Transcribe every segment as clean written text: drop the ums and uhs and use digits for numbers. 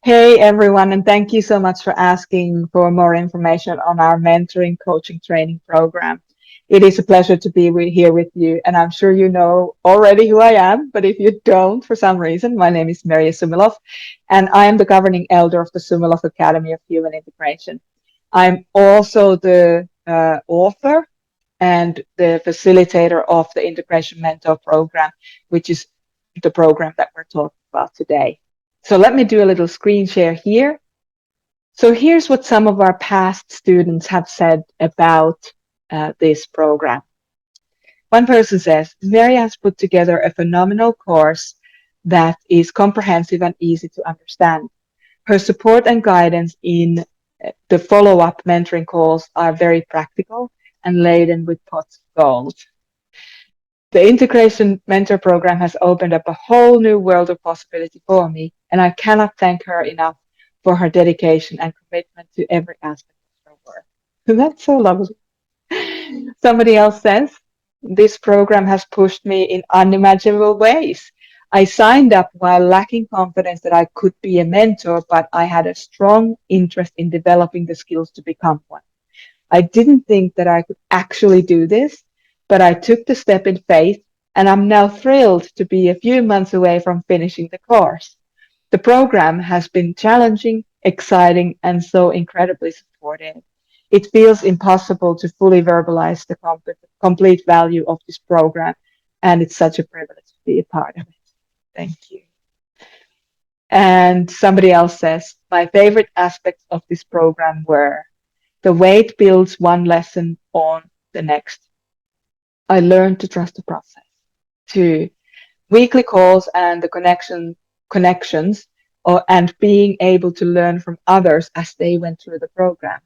Hey everyone, and thank you so much for asking for more information on our mentoring coaching training program. It is a pleasure to be here with you, and I'm sure you know already who I am, but if you don't for some reason, my name is Merja Sumiloff, and I am the governing elder of the Sumiloff Academy of Human Integration. I'm also the author and the facilitator of the Integration Mentor program, which is the program that we're talking about today. So let me do a little screen share here. So here's what some of our past students have said about this program. One person says, Mary has put together a phenomenal course that is comprehensive and easy to understand. Her support and guidance in the follow-up mentoring calls are very practical and laden with pots of gold. The Integration Mentor program has opened up a whole new world of possibility for me, and I cannot thank her enough for her dedication and commitment to every aspect of her work. That's so lovely. Somebody else says, this program has pushed me in unimaginable ways. I signed up while lacking confidence that I could be a mentor, but I had a strong interest in developing the skills to become one. I didn't think that I could actually do this, but I took the step in faith, and I'm now thrilled to be a few months away from finishing the course. The program has been challenging, exciting, and so incredibly supportive. It feels impossible to fully verbalize the complete value of this program, and it's such a privilege to be a part of it. Thank you. And somebody else says, my favorite aspects of this program were the way it builds one lesson on the next. I learned to trust the process. 2, weekly calls and the connections and being able to learn from others as they went through the program.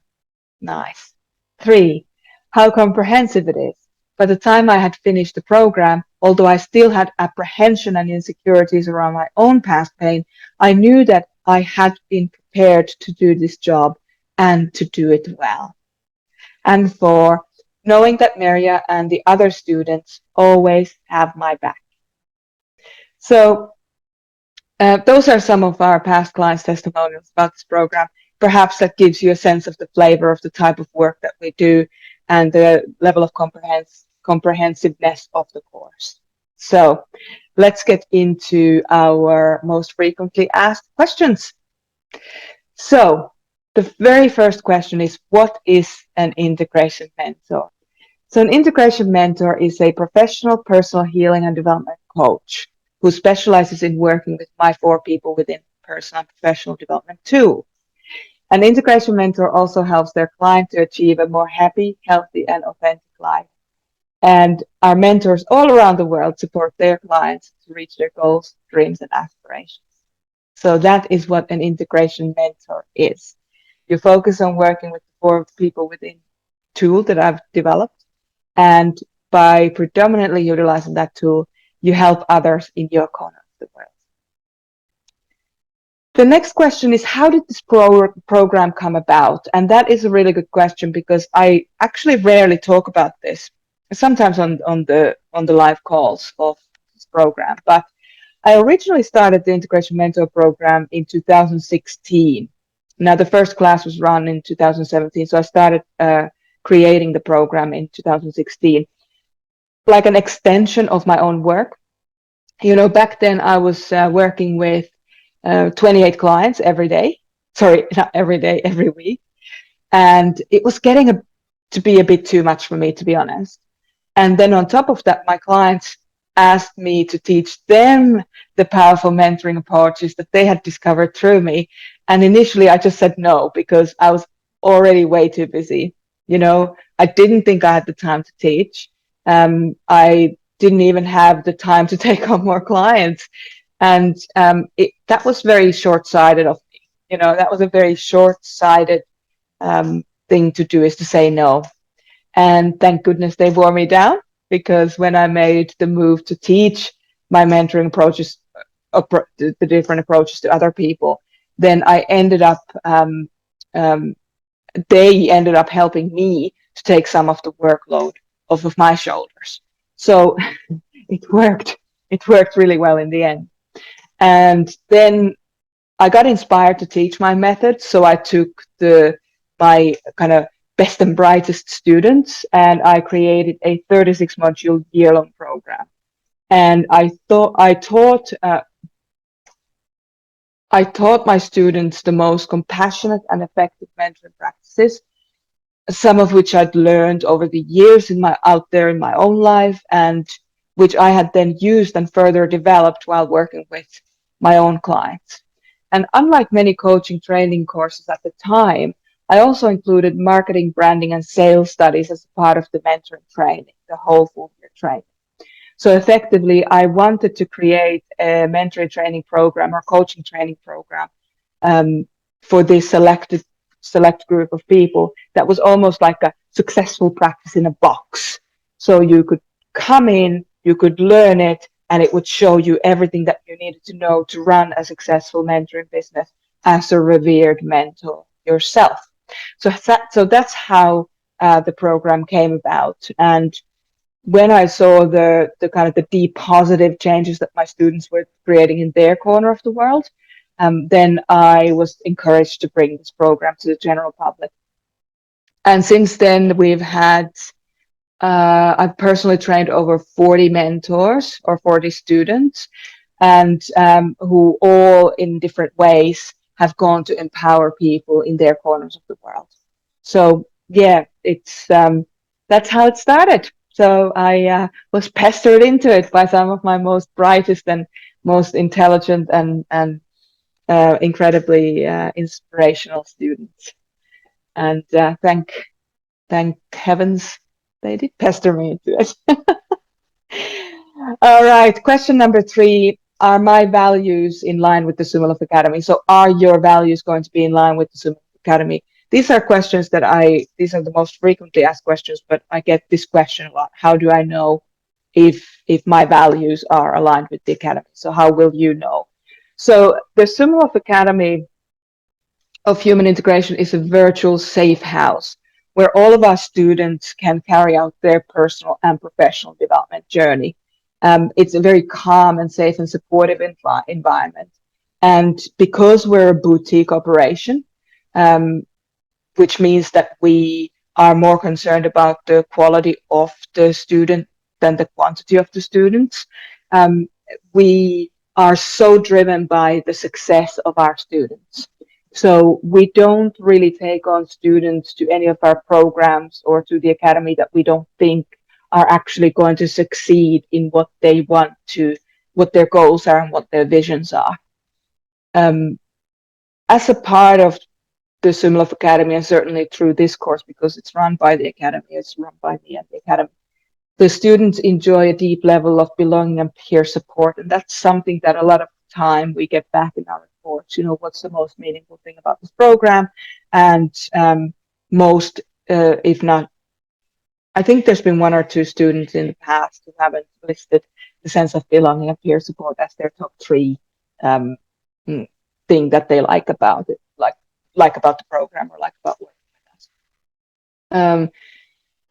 Nice. 3, how comprehensive it is. By the time I had finished the program, although I still had apprehension and insecurities around my own past pain, I knew that I had been prepared to do this job and to do it well. And 4, knowing that Merja and the other students always have my back. So those are some of our past clients' testimonials about this program. Perhaps that gives you a sense of the flavor of the type of work that we do and the level of comprehensiveness of the course. So let's get into our most frequently asked questions. So the very first question is, what is an integration mentor? So an integration mentor is a professional personal healing and development coach who specializes in working with my 4 people within personal and professional development too. An integration mentor also helps their client to achieve a more happy, healthy, and authentic life. And our mentors all around the world support their clients to reach their goals, dreams, and aspirations. So that is what an integration mentor is. You focus on working with the 4 people within tool that I've developed. And by predominantly utilizing that tool, you help others in your corner of the world. The next question is, how did this program come about? And that is a really good question because I actually rarely talk about this, sometimes on the live calls of this program. But I originally started the Integration Mentor program in 2016. Now, the first class was run in 2017, so I started creating the program in 2016, like an extension of my own work. You know, back then I was working with 28 clients every day. Sorry, not every day, every week. And it was getting to be a bit too much for me, to be honest. And then on top of that, my clients asked me to teach them the powerful mentoring approaches that they had discovered through me. And initially I just said no, because I was already way too busy. You know, I didn't think I had the time to teach. I didn't even have the time to take on more clients. And that was very short-sighted of me. You know, that was a very short-sighted thing to do, is to say no. And thank goodness they wore me down, because when I made the move to teach my mentoring approaches, the different approaches to other people, then I ended up, they ended up helping me to take some of the workload off of my shoulders. So it worked. It worked really well in the end. And then I got inspired to teach my method, so I took my kind of best and brightest students, and I created a 36 module year-long program. And I taught my students the most compassionate and effective mentoring practices, some of which I'd learned over the years out there in my own life, and which I had then used and further developed while working with my own clients. And unlike many coaching training courses at the time, I also included marketing, branding, and sales studies as part of the mentoring training, the whole full year training. So effectively, I wanted to create a mentoring training program or coaching training program for this select group of people that was almost like a successful practice in a box. So you could come in, you could learn it, and it would show you everything that you needed to know to run a successful mentoring business as a revered mentor yourself. So that's how the program came about. And when I saw the kind of the deep positive changes that my students were creating in their corner of the world, then I was encouraged to bring this program to the general public. And since then, I've personally trained over 40 mentors or 40 students, and who all in different ways have gone to empower people in their corners of the world. So yeah, that's how it started. So I was pestered into it by some of my most brightest and most intelligent and incredibly inspirational students. And thank heavens they did pester me into it. All right, question number 3. Are my values in line with the Sumiloff Academy? So are your values going to be in line with the Sumiloff Academy? These are questions these are the most frequently asked questions, but I get this question a lot. How do I know if my values are aligned with the Academy? So how will you know? So the Sumiloff Academy of Human Integration is a virtual safe house where all of our students can carry out their personal and professional development journey. It's a very calm and safe and supportive environment. And because we're a boutique operation, which means that we are more concerned about the quality of the student than the quantity of the students, we are so driven by the success of our students. So we don't really take on students to any of our programs or to the academy that we don't think are actually going to succeed in what they want to, what their goals are and what their visions are. As a part of the Sumiloff Academy, and certainly through this course, because it's run by the academy, it's run by me and the academy, the students enjoy a deep level of belonging and peer support. And that's something that a lot of time we get back in our reports. You know, what's the most meaningful thing about this program? And most, if not, I think there's been 1 or 2 students in the past who haven't listed the sense of belonging and peer support as their top 3 thing that they like about it, like about the program or like about working with us.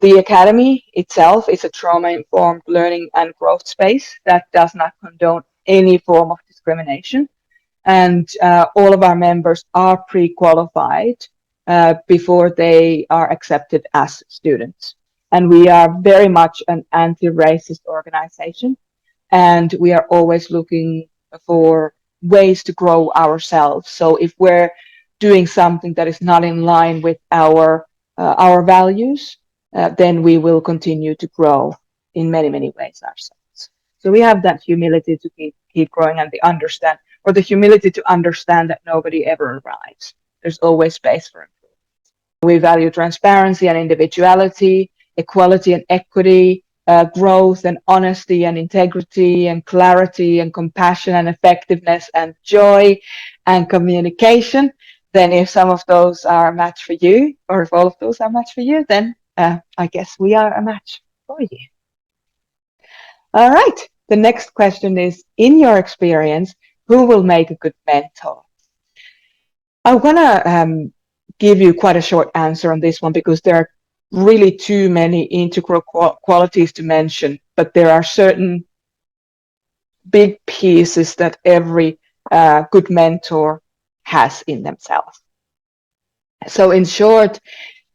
The academy itself is a trauma-informed learning and growth space that does not condone any form of discrimination. And all of our members are pre-qualified before they are accepted as students. And we are very much an anti-racist organization. And we are always looking for ways to grow ourselves. So if we're doing something that is not in line with our values, then we will continue to grow in many, many ways ourselves. So we have that humility to keep growing, and the humility to understand that nobody ever arrives. There's always space for improvement. We value transparency and individuality, equality and equity, growth and honesty and integrity and clarity and compassion and effectiveness and joy and communication. Then if some of those are a match for you, or if all of those are a match for you, then I guess we are a match for you. All right. The next question is, in your experience, who will make a good mentor? I'm going to give you quite a short answer on this one because there are really too many integral qualities to mention, but there are certain big pieces that every good mentor has in themselves. So in short,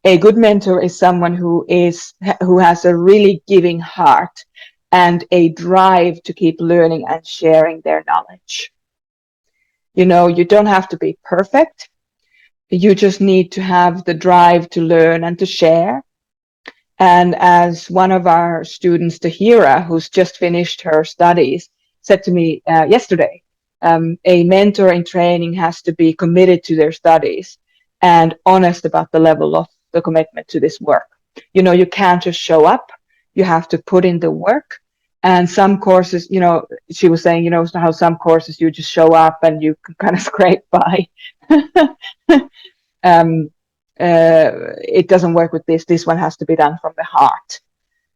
a good mentor is someone who has a really giving heart and a drive to keep learning and sharing their knowledge. You know, you don't have to be perfect. You just need to have the drive to learn and to share. And as one of our students, Tahira, who's just finished her studies, said to me yesterday, a mentor in training has to be committed to their studies and honest about the level of the commitment to this work. You know, you can't just show up. You have to put in the work. And some courses, you know, she was saying, you know, how some courses you just show up and you can kind of scrape by. It doesn't work with this. This one has to be done from the heart.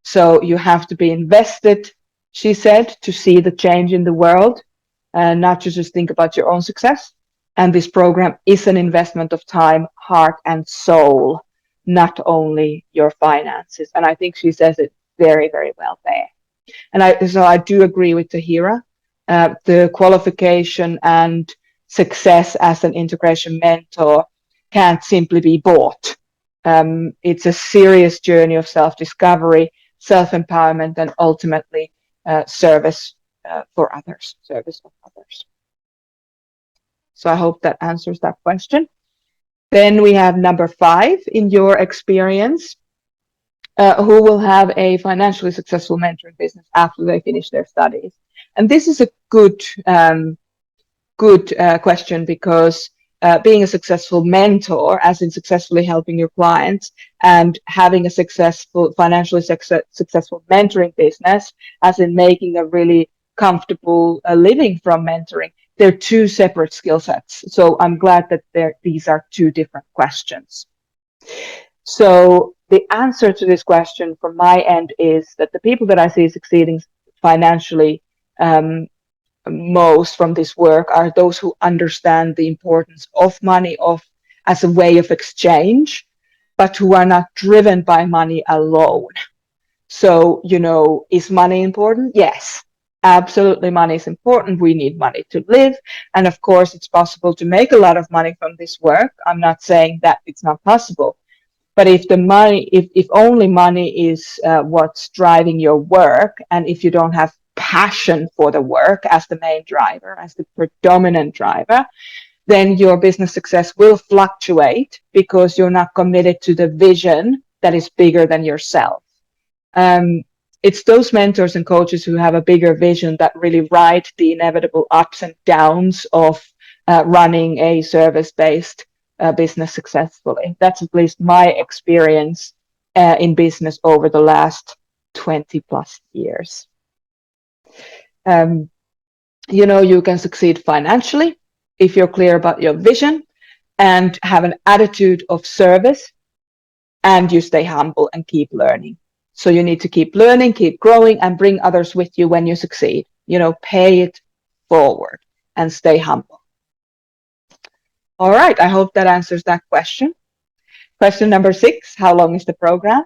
So you have to be invested, she said, to see the change in the world, not to just think about your own success. And this program is an investment of time, heart, and soul, not only your finances. And I think she says it very, very well there. And so I do agree with Tahira. The qualification and success as an integration mentor can't simply be bought. It's a serious journey of self-discovery, self-empowerment, and ultimately service for others, service of others. So I hope that answers that question. Then we have number 5, in your experience, who will have a financially successful mentoring business after they finish their studies? And this is a good question, because being a successful mentor, as in successfully helping your clients, and having a successful, financially successful mentoring business, as in making a really comfortable living from mentoring, they're 2 separate skill sets. So I'm glad that these are 2 different questions. So the answer to this question from my end is that the people that I see succeeding financially most from this work are those who understand the importance of money as a way of exchange, but who are not driven by money alone. So, you know, is money important? Yes, absolutely, money is important. We need money to live. And of course, it's possible to make a lot of money from this work. I'm not saying that it's not possible. But if only money is what's driving your work, and if you don't have passion for the work as the main driver, as the predominant driver, then your business success will fluctuate because you're not committed to the vision that is bigger than yourself. It's those mentors and coaches who have a bigger vision that really ride the inevitable ups and downs of running a service-based business successfully. That's at least my experience in business over the last 20 plus years. You know, you can succeed financially if you're clear about your vision and have an attitude of service, and you stay humble and keep learning. So you need to keep learning, keep growing, and bring others with you when you succeed. You know, pay it forward and stay humble. All right, I hope that answers that question. Question number 6, how long is the program?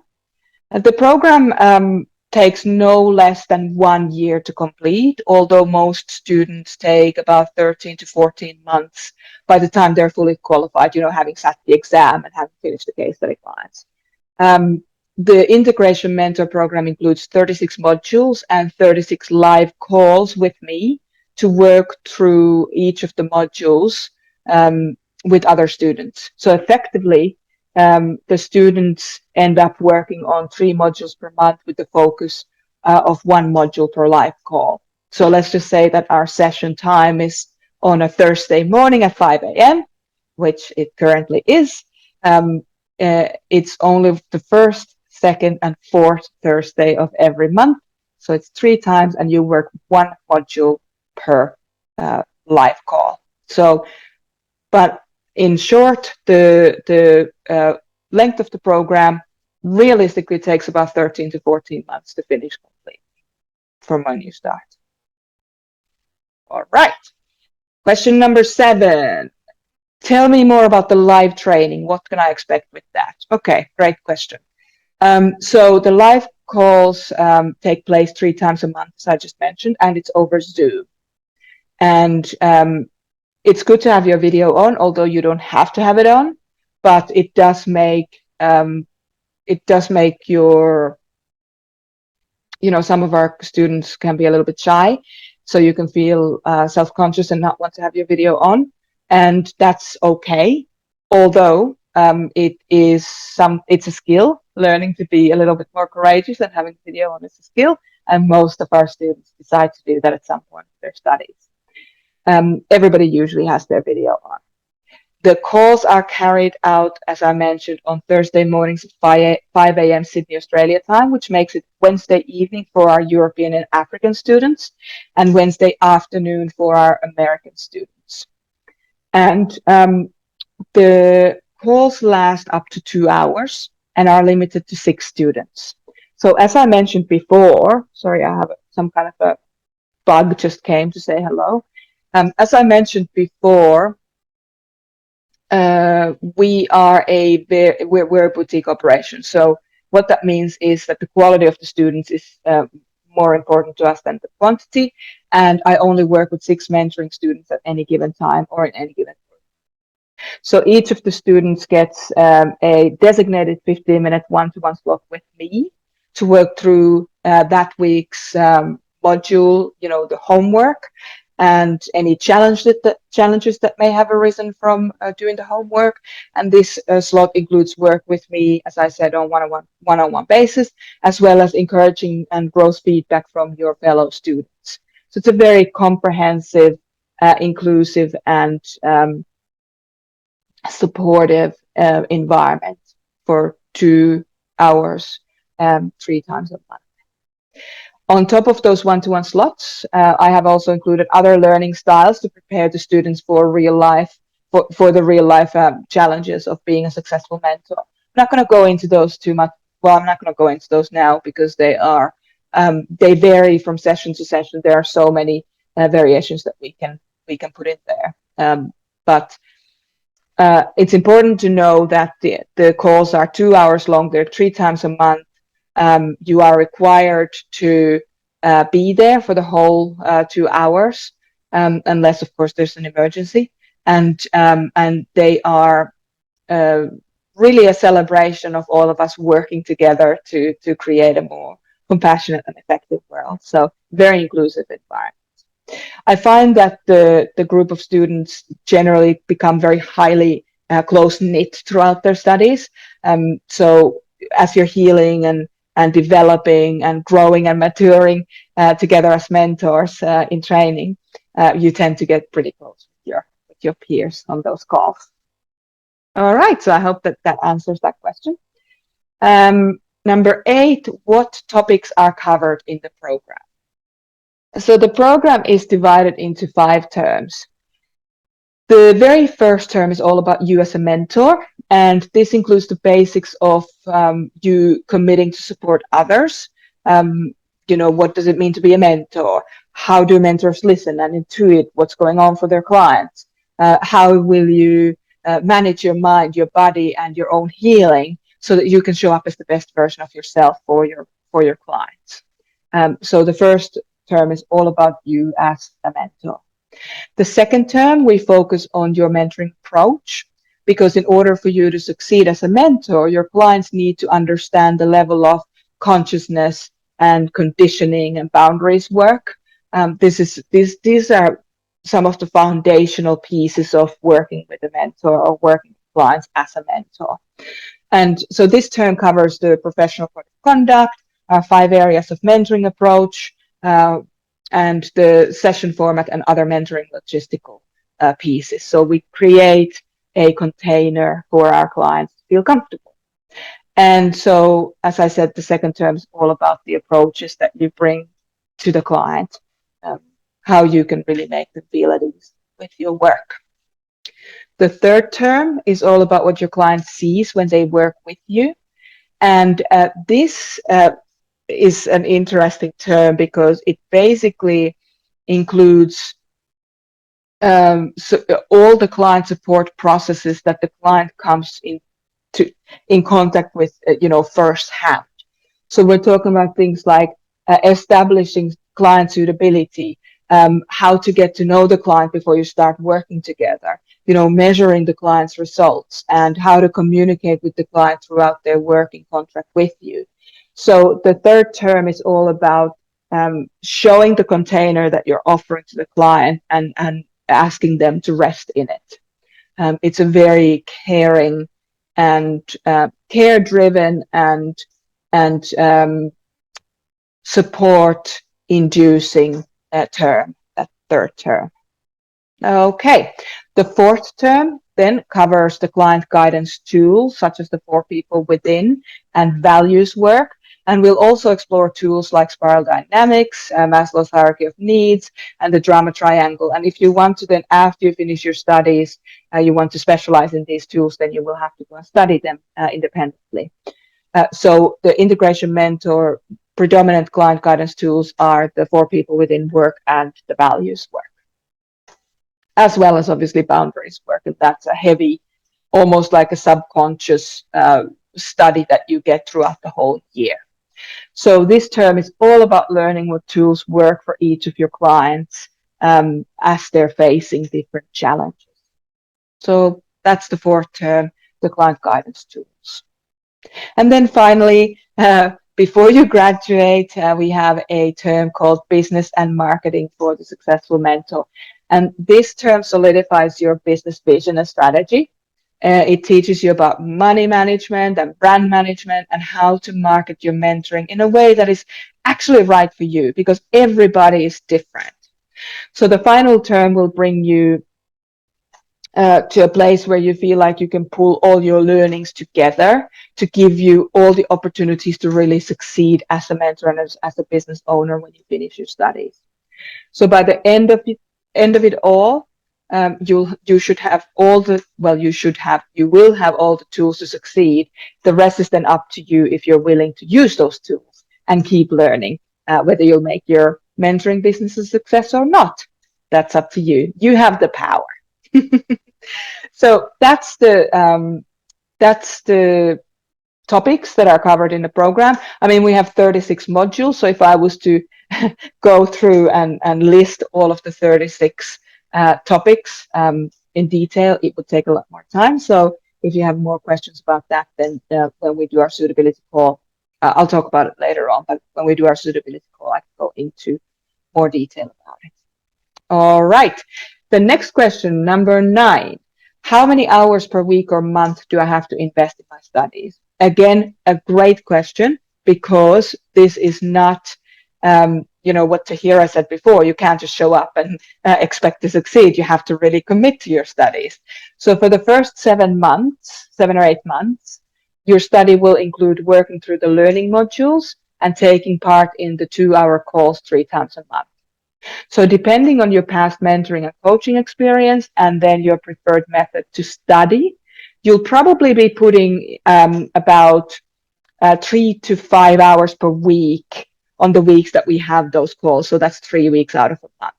The program takes no less than 1 year to complete, although most students take about 13 to 14 months by the time they're fully qualified, you know, having sat the exam and having finished the case study clients. The integration mentor program includes 36 modules and 36 live calls with me to work through each of the modules with other students. So effectively, the students end up working on 3 modules per month with the focus of 1 module per live call. So let's just say that our session time is on a Thursday morning at 5 a.m., which it currently is. It's only the first, second, and fourth Thursday of every month. So it's 3 times, and you work 1 module per live call. So, but in short, the length of the program realistically takes about 13 to 14 months to finish completely from when you start. All right. Question number 7. Tell me more about the live training. What can I expect with that? Okay, great question. So the live calls take place 3 times a month, as I just mentioned, and it's over Zoom. And it's good to have your video on, although you don't have to have it on, but it does make your, some of our students can be a little bit shy, so you can feel self-conscious and not want to have your video on, and that's okay. Although it's a skill. Learning to be a little bit more courageous and having video on is a skill, and most of our students decide to do that at some point in their studies. Everybody usually has their video on. The calls are carried out, as I mentioned, on Thursday mornings at 5 a.m. Sydney, Australia time, which makes it Wednesday evening for our European and African students, and Wednesday afternoon for our American students. And the calls last up to 2 hours and are limited to 6 students. So as I mentioned before, sorry, I have some kind of a bug just came to say hello. As I mentioned before, we're a boutique operation. So what that means is that the quality of the students is more important to us than the quantity. And I only work with 6 mentoring students at any given time or in any given. So each of the students gets a designated 15-minute one-to-one slot with me to work through that week's module, the homework, and any challenges that may have arisen from doing the homework. And this slot includes work with me, as I said, on one-on-one basis, as well as encouraging and growth feedback from your fellow students. So it's a very comprehensive, inclusive, and supportive environment for 2 hours, 3 times a month. On top of those one-to-one slots, I have also included other learning styles to prepare the students for the real life challenges of being a successful mentor. I'm not going to go into those too much. Well, I'm not going to go into those now because they vary from session to session. There are so many variations that we can put in there. But it's important to know that the calls are 2 hours long. They're 3 times a month. You are required to be there for the whole 2 hours, unless, of course, there's an emergency. And they are really a celebration of all of us working together to create a more compassionate and effective world. So very inclusive environment. I find that the group of students generally become very highly close-knit throughout their studies. So as you're healing and developing and growing and maturing together as mentors in training, you tend to get pretty close with your peers on those calls. All right, so I hope that answers that question. Number 8, what topics are covered in the program? So the program is divided into 5 terms. The very first term is all about you as a mentor, and this includes the basics of you committing to support others. What does it mean to be a mentor? How do mentors listen and intuit what's going on for their clients? How will you manage your mind, your body, and your own healing so that you can show up as the best version of yourself for your clients? So the first term is all about you as a mentor. The second term, we focus on your mentoring approach, because in order for you to succeed as a mentor, your clients need to understand the level of consciousness and conditioning and boundaries work. These are some of the foundational pieces of working with a mentor or working with clients as a mentor. And so this term covers the professional code of conduct, 5 areas of mentoring approach, and the session format and other mentoring logistical pieces. So we create a container for our clients to feel comfortable. And so, as I said, the second term is all about the approaches that you bring to the client, how you can really make them feel at ease with your work. The third term is all about what your client sees when they work with you. And this is an interesting term because it basically includes all the client support processes that the client comes in contact with, firsthand. So we're talking about things like establishing client suitability, how to get to know the client before you start working together, measuring the client's results, and how to communicate with the client throughout their working contract with you. So the third term is all about showing the container that you're offering to the client and asking them to rest in it. It's a very caring and care-driven and support-inducing term, that third term. Okay, the fourth term then covers the client guidance tools, such as the 4 people within and values work. And we'll also explore tools like spiral dynamics, Maslow's hierarchy of needs, and the drama triangle. And if you want to then, after you finish your studies, you want to specialize in these tools, then you will have to go and study them independently. So the integration mentor predominant client guidance tools are the 4 people within work and the values work, as well as obviously boundaries work. And that's a heavy, almost like a subconscious study that you get throughout the whole year. So this term is all about learning what tools work for each of your clients as they're facing different challenges. So that's the fourth term, the client guidance tools. And then finally, before you graduate, we have a term called business and marketing for the successful mentor. And this term solidifies your business vision and strategy. It teaches you about money management and brand management and how to market your mentoring in a way that is actually right for you, because everybody is different. So the final term will bring you to a place where you feel like you can pull all your learnings together to give you all the opportunities to really succeed as a mentor and as a business owner when you finish your studies. So by the end of it all, you will have all the tools to succeed. The rest is then up to you if you're willing to use those tools and keep learning, whether you'll make your mentoring business a success or not. That's up to you. You have the power. So that's the topics that are covered in the program. I mean, we have 36 modules. So if I was to go through and list all of the 36 topics in detail, it would take a lot more time. So if you have more questions about that, then when we do our suitability call, I'll talk about it later on, but when we do our suitability call, I can go into more detail about it. All right. The next question, number 9. How many hours per week or month do I have to invest in my studies? Again, a great question, because this is not, what Tahira said before. You can't just show up and expect to succeed. You have to really commit to your studies. So for the first 7 or 8 months, your study will include working through the learning modules and taking part in the 2-hour calls 3 times a month. So depending on your past mentoring and coaching experience and then your preferred method to study, you'll probably be putting about 3 to 5 hours per week on the weeks that we have those calls. So that's 3 weeks out of a month.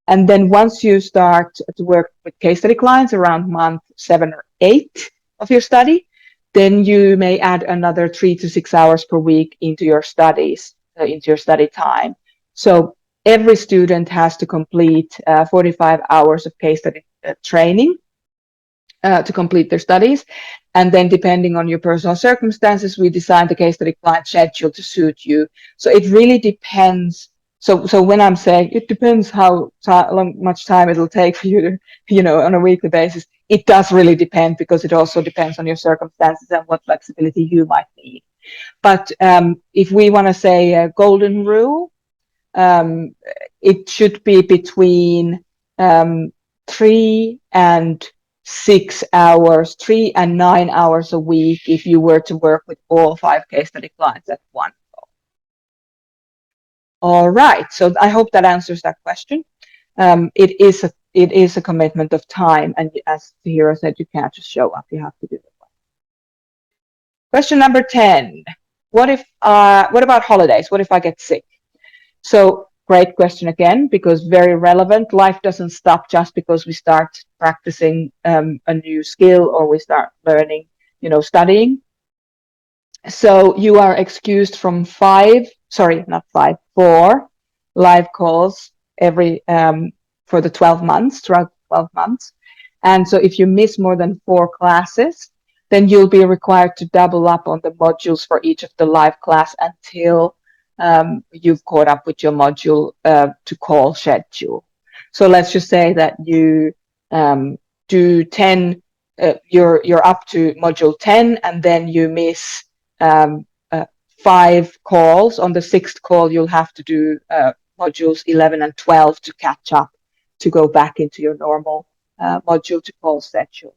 And then once you start to work with case study clients around month 7 or 8 of your study, then you may add another 3 to 6 hours per week into your studies, into your study time. So every student has to complete 45 hours of case study training to complete their studies. And then depending on your personal circumstances, we design the case study client schedule to suit you. So it really depends. So when I'm saying it depends how much time it'll take for you to, on a weekly basis, it does really depend, because it also depends on your circumstances and what flexibility you might need. But if we want to say a golden rule, it should be between 3 and 6 hours, 3 and 9 hours a week if you were to work with all 5 case study clients at one go. All right, so I hope that answers that question. It is a commitment of time, and as the hero said, you can't just show up, you have to do it. Question number 10. What about holidays? What if I get sick? So great question again, because very relevant. Life doesn't stop just because we start practicing a new skill or we start learning, studying. So you are excused from 4 live calls every for the 12 months, throughout 12 months. And so if you miss more than 4 classes, then you'll be required to double up on the modules for each of the live class until you've caught up with your module to call schedule. So let's just say that you do 10, you're up to module 10, and then you miss 5 calls. On the 6th call, you'll have to do modules 11 and 12 to catch up, to go back into your normal module to call schedule.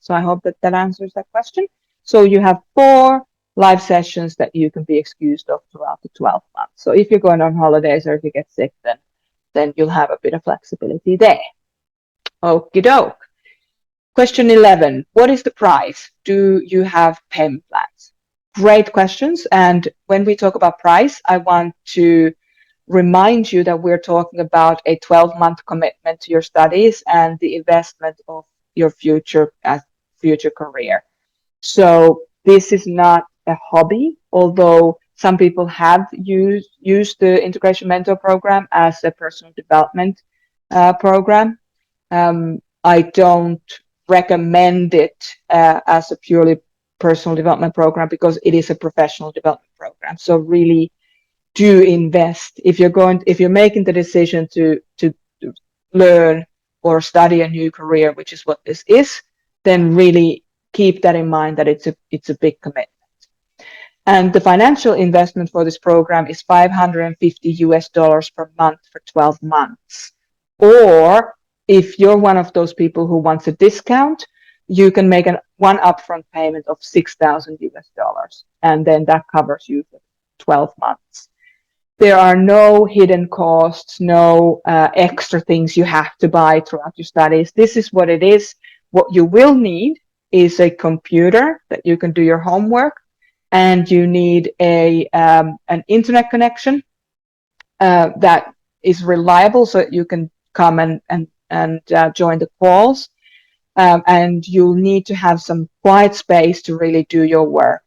So I hope that that answers that question. So you have 4 live sessions that you can be excused of throughout the 12 months. So if you're going on holidays or if you get sick, then you'll have a bit of flexibility there. Okie doke. Question 11. What is the price? Do you have payment plans? Great questions. And when we talk about price, I want to remind you that we're talking about a 12-month commitment to your studies and the investment of your future career. So this is not a hobby, although some people have used the Integration Mentor program as a personal development program. I don't recommend it as a purely personal development program because it is a professional development program. So really do invest. If you're making the decision to learn or study a new career, which is what this is, then really keep that in mind, that it's a big commitment. And the financial investment for this program is $550 per month for 12 months. Or if you're one of those people who wants a discount, you can make one upfront payment of $6,000, and then that covers you for 12 months. There are no hidden costs, no extra things you have to buy throughout your studies. This is what it is. What you will need is a computer that you can do your homework, and you need an internet connection that is reliable so that you can come and join the calls. And you'll need to have some quiet space to really do your work.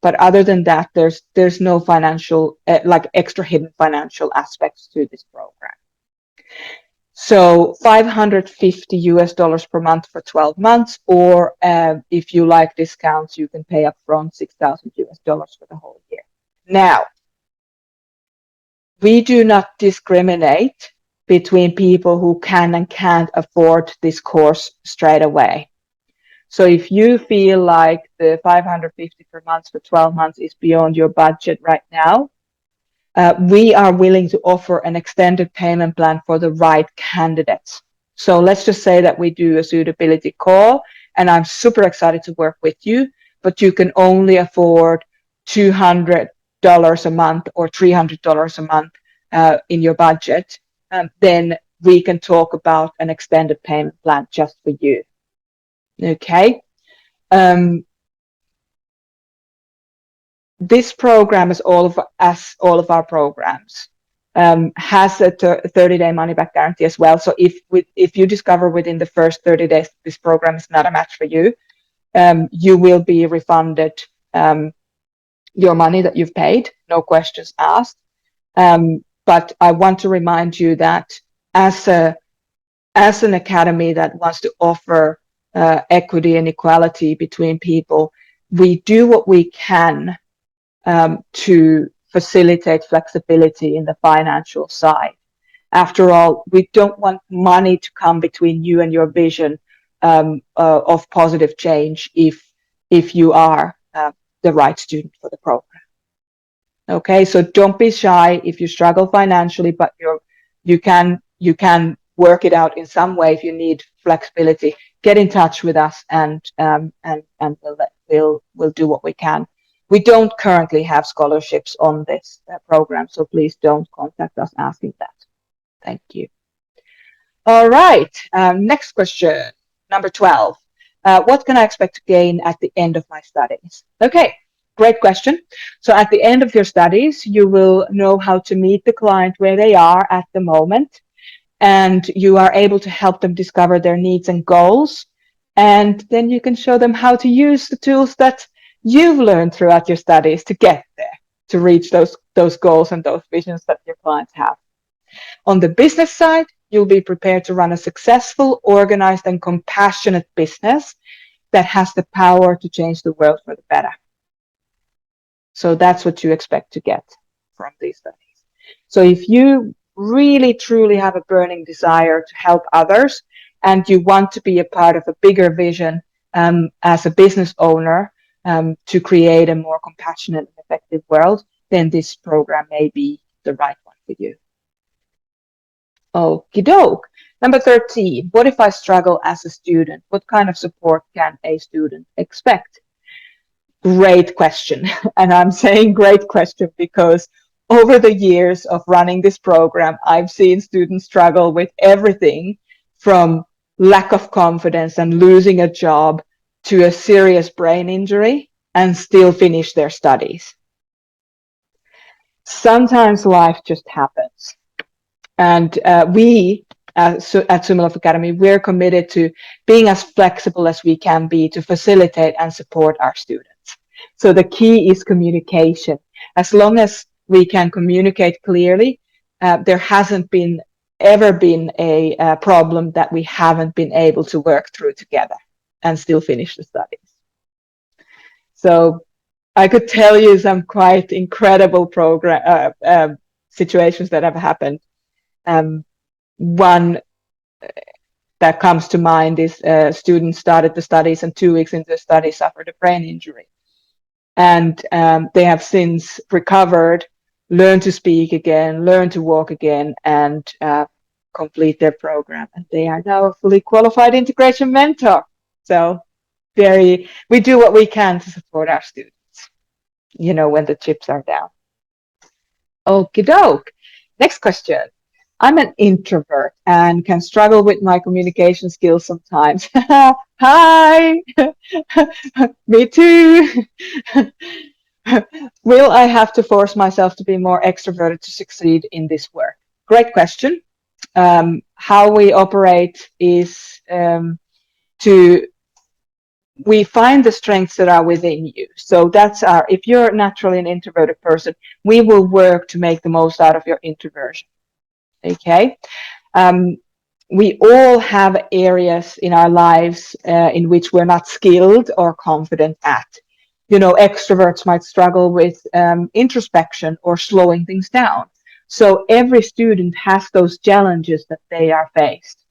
But other than that, there's no financial, like extra hidden financial aspects to this program. So $550 per month for 12 months, or if you like discounts, you can pay upfront $6,000 for the whole year. Now, we do not discriminate between people who can and can't afford this course straight away. So if you feel like the $550 per month for 12 months is beyond your budget right now, we are willing to offer an extended payment plan for the right candidates. So let's just say that we do a suitability call, and I'm super excited to work with you, but you can only afford $200 a month or $300 a month in your budget. Then we can talk about an extended payment plan just for you. Okay. This program, as all of our programs, has a 30-day money-back guarantee as well. So if you discover within the first 30 days this program is not a match for you, you will be refunded your money that you've paid, no questions asked. But I want to remind you that as an academy that wants to offer equity and equality between people, we do what we can to facilitate flexibility in the financial side. After all, we don't want money to come between you and your vision of positive change if you are the right student for the program. Okay, so don't be shy if you struggle financially, but you can work it out in some way. If you need flexibility, get in touch with us, and we'll do what we can. We don't currently have scholarships on this program, so please don't contact us asking that. Thank you. All right, next question, number 12. What can I expect to gain at the end of my studies? Okay, great question. So at the end of your studies, you will know how to meet the client where they are at the moment, and you are able to help them discover their needs and goals. And then you can show them how to use the tools that you've learned throughout your studies to get there, to reach those goals and those visions that your clients have. On the business side, you'll be prepared to run a successful, organized, and compassionate business that has the power to change the world for the better. So that's what you expect to get from these studies. So if you really truly have a burning desire to help others and you want to be a part of a bigger vision as a business owner to create a more compassionate and effective world, then this program may be the right one for you. Okie doke. Number 13, what if I struggle as a student? What kind of support can a student expect? Great question. And I'm saying great question because over the years of running this program, I've seen students struggle with everything from lack of confidence and losing a job to a serious brain injury and still finish their studies. Sometimes life just happens. And we at Sumiloff Academy, we're committed to being as flexible as we can be to facilitate and support our students. So the key is communication. As long as we can communicate clearly, there hasn't ever been a problem that we haven't been able to work through together and still finish the studies. So I could tell you some quite incredible situations that have happened. One that comes to mind is a student started the studies and 2 weeks into the study suffered a brain injury. And they have since recovered, learned to speak again, learned to walk again, and complete their program. And they are now a fully qualified integration mentor. So we do what we can to support our students, when the chips are down. Okie doke. Next question. I'm an introvert and can struggle with my communication skills sometimes. Hi, me too. Will I have to force myself to be more extroverted to succeed in this work? Great question. How we operate is we find the strengths that are within you. So if you're naturally an introverted person, we will work to make the most out of your introversion. Okay. We all have areas in our lives in which we're not skilled or confident at. Extroverts might struggle with introspection or slowing things down. So every student has those challenges that they are faced.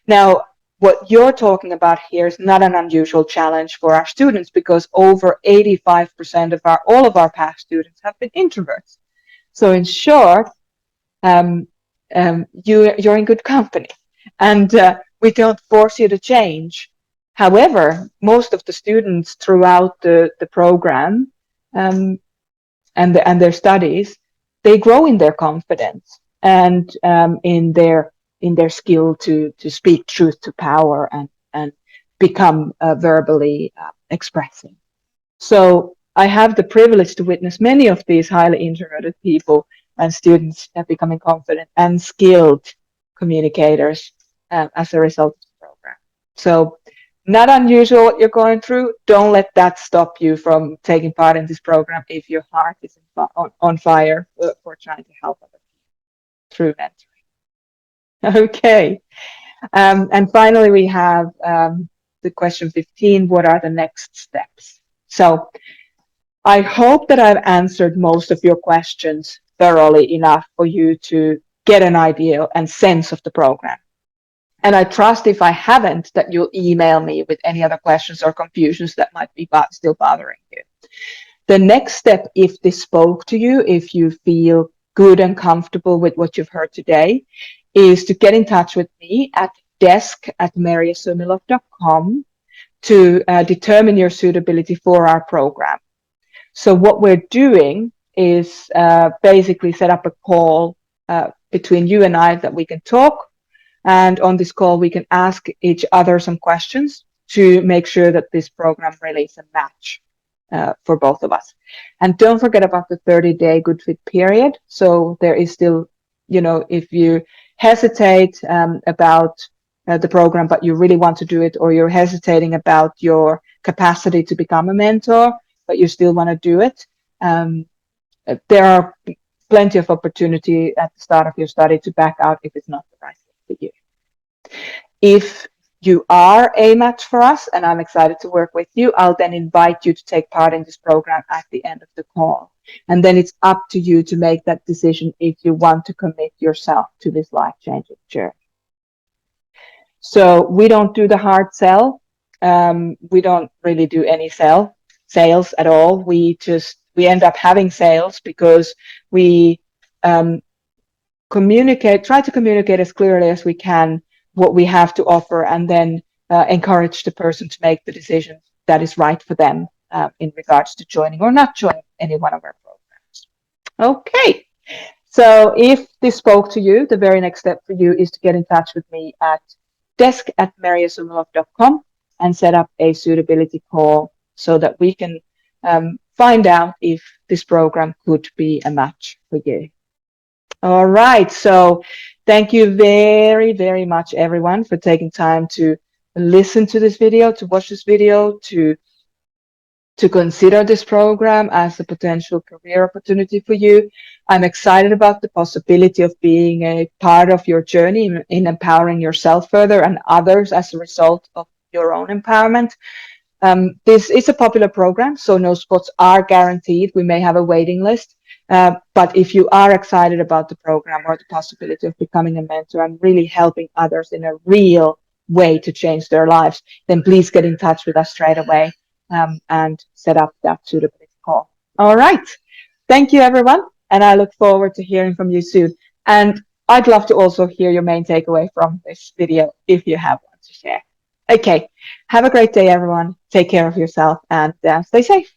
Now, what you're talking about here is not an unusual challenge for our students because over 85% of all of our past students have been introverts. So in short, you're in good company, and we don't force you to change. However, most of the students throughout the program and their studies, they grow in their confidence and in their skill to speak truth to power and become verbally expressive. So I have the privilege to witness many of these highly introverted people and students becoming confident and skilled communicators as a result of the program. So not unusual what you're going through. Don't let that stop you from taking part in this program if your heart is on fire for trying to help other people through mentoring. Okay. And finally, we have the question 15, what are the next steps? So I hope that I've answered most of your questions thoroughly enough for you to get an idea and sense of the program. And I trust if I haven't that you'll email me with any other questions or confusions that might be still bothering you. The next step, if this spoke to you, if you feel good and comfortable with what you've heard today, is to get in touch with me at desk@merjasumiloff.com to determine your suitability for our program. So what we're doing is basically set up a call between you and I that we can talk. And on this call, we can ask each other some questions to make sure that this program really is a match for both of us. And don't forget about the 30-day good fit period. So there is still, if you hesitate about the program, but you really want to do it, or you're hesitating about your capacity to become a mentor, but you still want to do it, there are plenty of opportunity at the start of your study to back out if it's not the right fit for you. If you are a match for us, and I'm excited to work with you, I'll then invite you to take part in this program at the end of the call. And then it's up to you to make that decision if you want to commit yourself to this life-changing journey. So we don't do the hard sell. We don't really do any sales at all. We end up having sales because we try to communicate as clearly as we can what we have to offer, and then encourage the person to make the decision that is right for them in regards to joining or not joining any one of our programs. Okay. So if this spoke to you, the very next step for you is to get in touch with me at desk@merjasumiloff.com and set up a suitability call so that we can find out if this program could be a match for you. All right. So thank you very, very much, everyone, for taking time to listen to this video, to watch this video, to consider this program as a potential career opportunity for you. I'm excited about the possibility of being a part of your journey in empowering yourself further and others as a result of your own empowerment. This is a popular program, so no spots are guaranteed. We may have a waiting list, but if you are excited about the program or the possibility of becoming a mentor and really helping others in a real way to change their lives, then please get in touch with us straight away and set up that suitability call. All right. Thank you, everyone, and I look forward to hearing from you soon. And I'd love to also hear your main takeaway from this video if you have one to share. Okay, have a great day, everyone. Take care of yourself and stay safe.